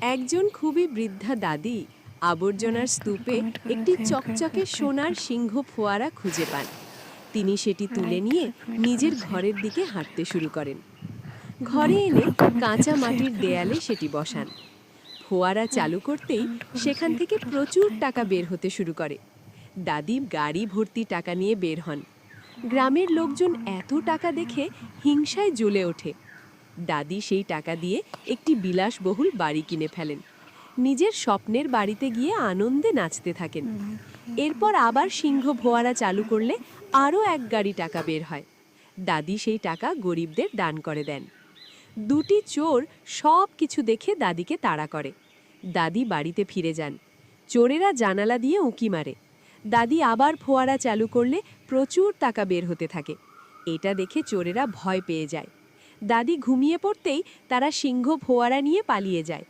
একজন খুবই বৃদ্ধা দাদি আবর্জনার স্তূপে একটি চকচকে সোনার সিংহ ফোয়ারা খুঁজে পান। তিনি সেটি তুলে নিয়ে নিজের ঘরের দিকে হাঁটতে শুরু করেন। ঘরে এনে কাঁচা মাটির দেয়ালে সেটি বসান। ফোয়ারা চালু করতেই সেখান থেকে প্রচুর টাকা বের হতে শুরু করে। দাদি গাড়ি ভর্তি টাকা নিয়ে বের হন। গ্রামের লোকজন এত টাকা দেখে হিংসায় জ্বলে ওঠে। দাদি সেই টাকা দিয়ে একটি বিলাসবহুল বাড়ি কিনে ফেলেন। নিজের স্বপ্নের বাড়িতে গিয়ে আনন্দে নাচতে থাকেন। এরপর আবার সিংহ ফোয়ারা চালু করলে আরও এক গাড়ি টাকা বের হয়। দাদি সেই টাকা গরিবদের দান করে দেন। দুটি চোর সব কিছু দেখে দাদিকে তাড়া করে। দাদি বাড়িতে ফিরে যান। চোরেরা জানালা দিয়ে উঁকি মারে। দাদি আবার ফোয়ারা চালু করলে প্রচুর টাকা বের হতে থাকে। এটা দেখে চোরেরা ভয় পেয়ে যায়। দাদি ঘুমিয়ে পড়তেই তারা সিংহ ফোয়ারা নিয়ে পালিয়ে যায়।